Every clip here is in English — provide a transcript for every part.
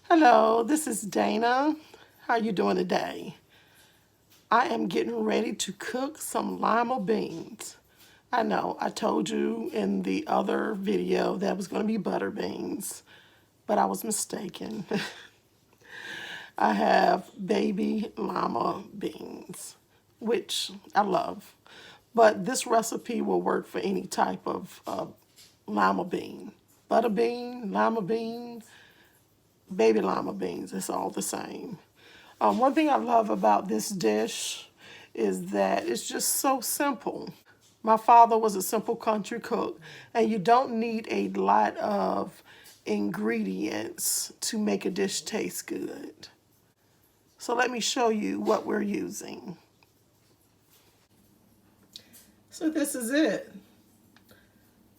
Hello, this is Dana. How you doing today? I am getting ready to cook some lima beans. I know I told you in the other video that was going to be butter beans, but I was mistaken. I have baby lima beans, which I love. But this recipe will work for any type of lima bean. Butter bean, lima bean, baby lima beans, it's all the same. One thing I love about this dish is that it's just so simple. My father was a simple country cook, and you don't need a lot of ingredients to make a dish taste good. So let me show you what we're using. So this is it.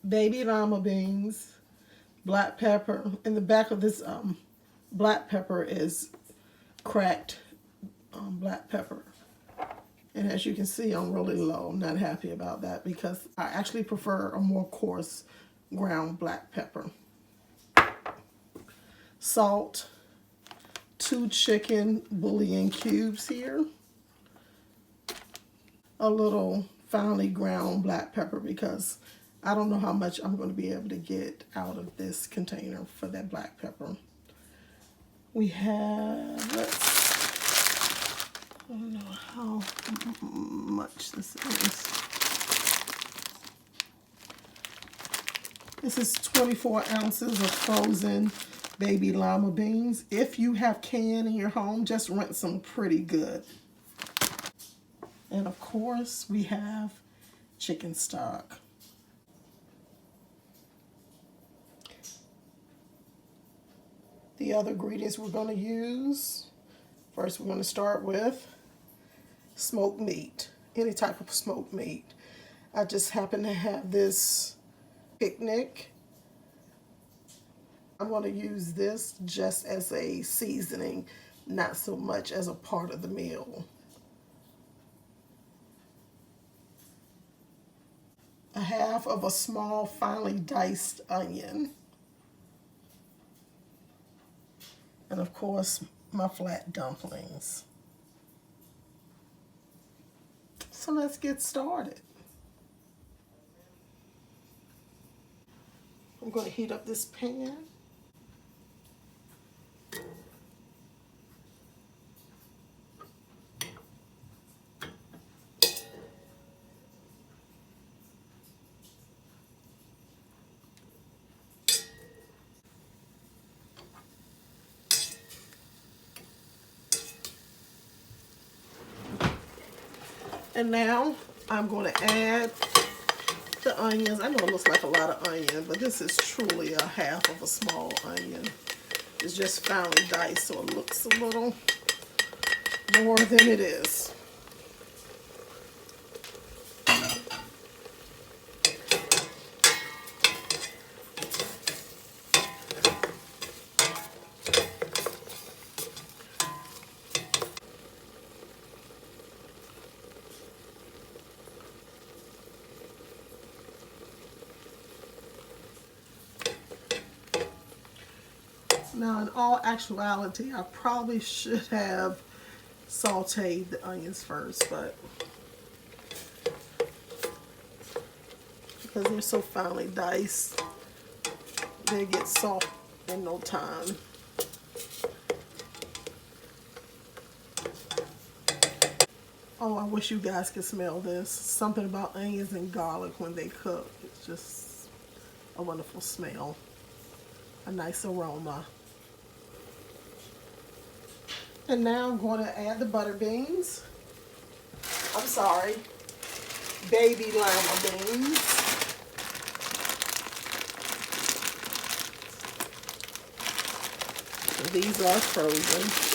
Baby lima beans, black pepper. In the back of this black pepper is cracked black pepper. And as you can see, I'm really low. I'm not happy about that because I actually prefer a more coarse ground black pepper. Salt, 2 chicken bouillon cubes here, a little finely ground black pepper because I don't know how much I'm going to be able to get out of this container for that black pepper. We have, I don't know how much this is. This is 24 ounces of frozen baby lima beans. If you have canned in your home, just rinse them pretty good. And of course, we have chicken stock. The other ingredients we're going to use, first we're going to start with smoked meat, any type of smoked meat. I just happen to have this picnic. I'm going to use this just as a seasoning, not so much as a part of the meal. A half of a small finely diced onion. And of course, my flat dumplings. So let's get started. I'm going to heat up this pan. And now I'm going to add the onions. I know it looks like a lot of onion, but this is truly a half of a small onion. It's just finely diced, so it looks a little more than it is. Now, in all actuality, I probably should have sauteed the onions first, but because they're so finely diced, they get soft in no time. Oh, I wish you guys could smell this. Something about onions and garlic when they cook. It's just a wonderful smell. A nice aroma. And now I'm going to add the butter beans. I'm sorry, baby lima beans. So these are frozen.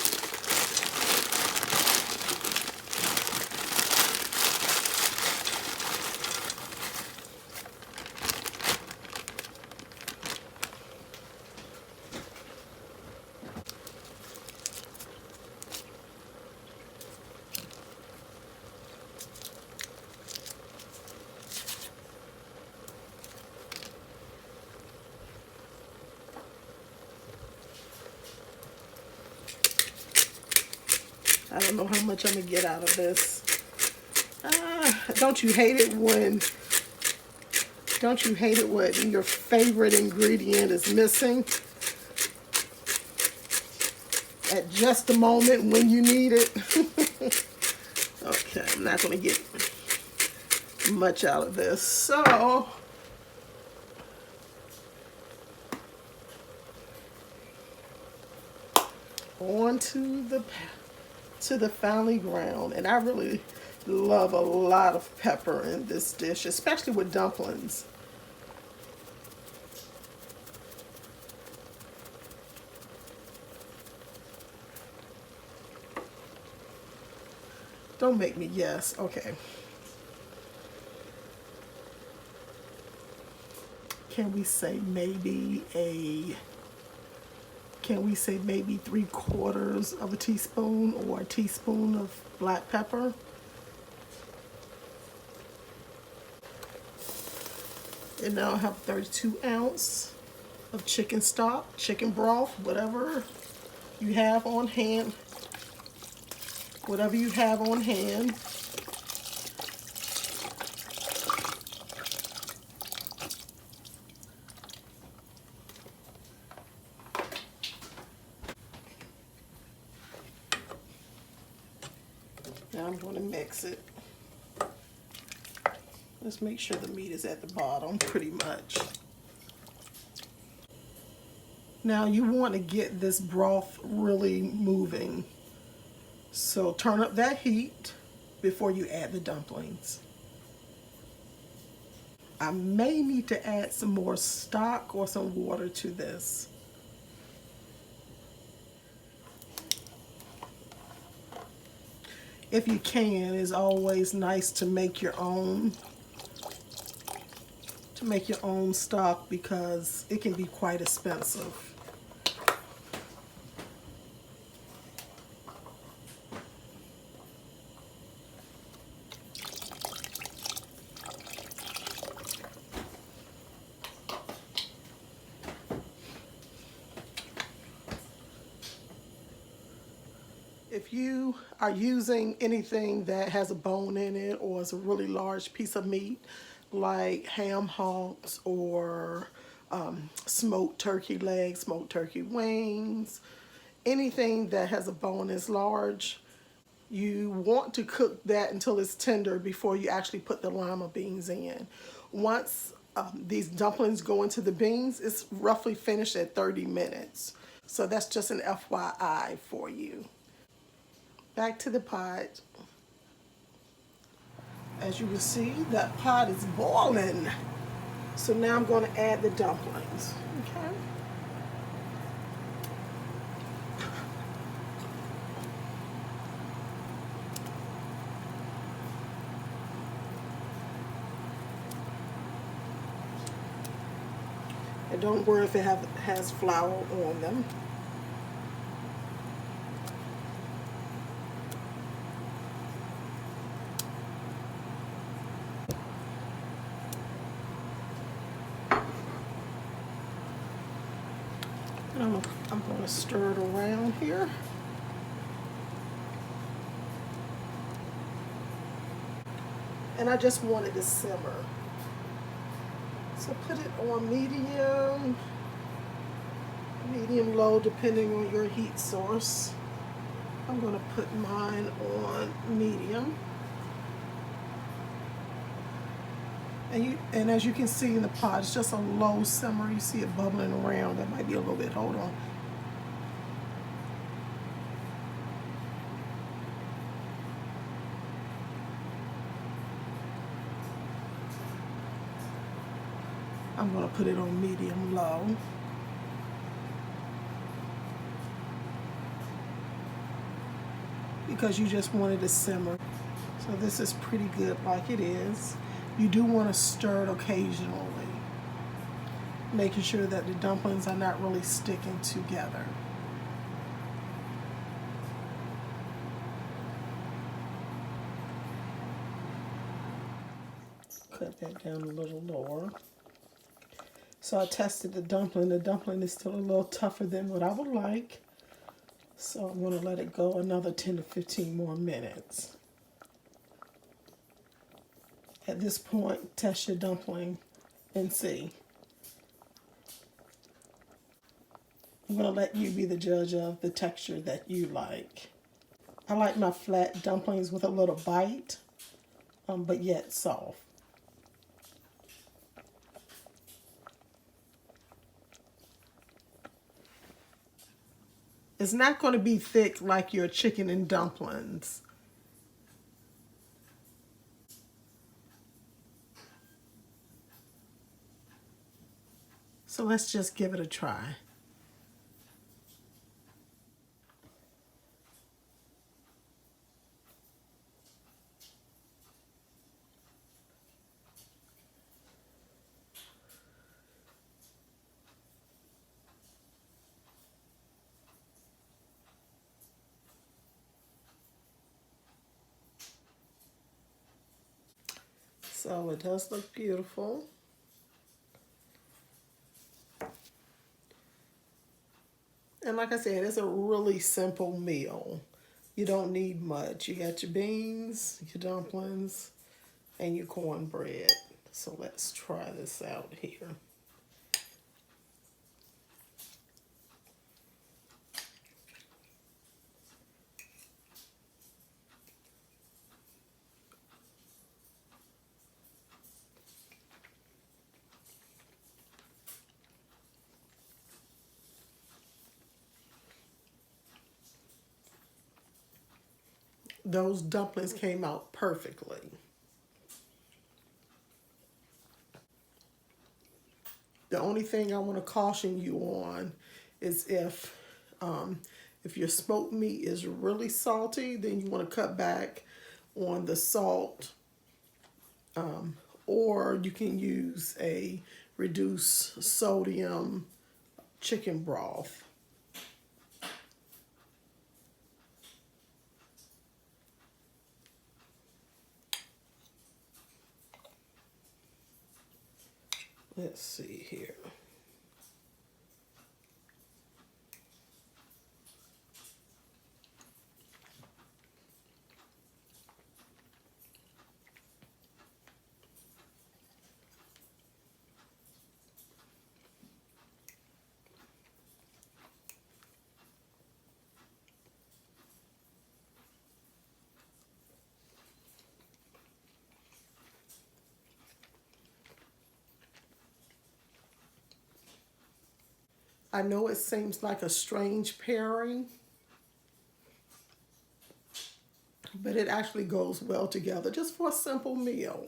I don't know how much I'm gonna get out of this. Don't you hate it when your favorite ingredient is missing at just the moment when you need it? Okay, I'm not gonna get much out of this. So on to the finely ground, and I really love a lot of pepper in this dish, especially with dumplings. Don't make me guess. Okay. Can we say maybe 3/4 of a teaspoon or a teaspoon of black pepper? And now I have 32 ounce of chicken stock, chicken broth, whatever you have on hand. Whatever you have on hand. Now I'm going to mix it. Let's make sure the meat is at the bottom, pretty much. Now you want to get this broth really moving. So turn up that heat before you add the dumplings. I may need to add some more stock or some water to this. If you can, it's always nice to make your own. Stock because it can be quite expensive. If you are using anything that has a bone in it or is a really large piece of meat, like ham hocks or smoked turkey legs, smoked turkey wings, anything that has a bone is large, you want to cook that until it's tender before you actually put the lima beans in. Once these dumplings go into the beans, it's roughly finished at 30 minutes. So that's just an FYI for you. Back to the pot. As you can see, that pot is boiling. So now I'm going to add the dumplings. Okay. And don't worry if it has flour on them. And I'm going to stir it around here. And I just want it to simmer. So put it on medium low, depending on your heat source. I'm going to put mine on medium. And as you can see in the pot, it's just a low simmer. You see it bubbling around. That might be a little bit. Hold on. I'm going to put it on medium low. Because you just want it to simmer. So this is pretty good like it is. You do want to stir it occasionally, making sure that the dumplings are not really sticking together. Cut that down a little lower. So I tested the dumpling. The dumpling is still a little tougher than what I would like. So I'm going to let it go another 10 to 15 more minutes. At this point, test your dumpling and see. I'm going to let you be the judge of the texture that you like. I like my flat dumplings with a little bite, but yet soft. It's not going to be thick like your chicken and dumplings. So let's just give it a try. So it does look beautiful. And like I said, it's a really simple meal. You don't need much. You got your beans, your dumplings, and your cornbread. So let's try this out here. Those dumplings came out perfectly. The only thing I want to caution you on is if your smoked meat is really salty, then you want to cut back on the salt, or you can use a reduced sodium chicken broth. Let's see here. I know it seems like a strange pairing, but it actually goes well together just for a simple meal.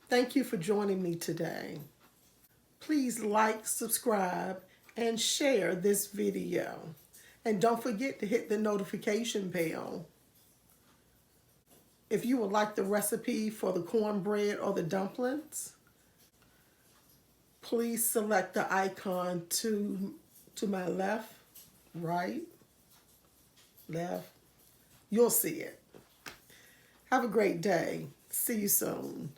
Thank you for joining me today. Please like, subscribe, and share this video. And don't forget to hit the notification bell. If you would like the recipe for the cornbread or the dumplings, please select the icon to my left, right, left. You'll see it. Have a great day. See you soon.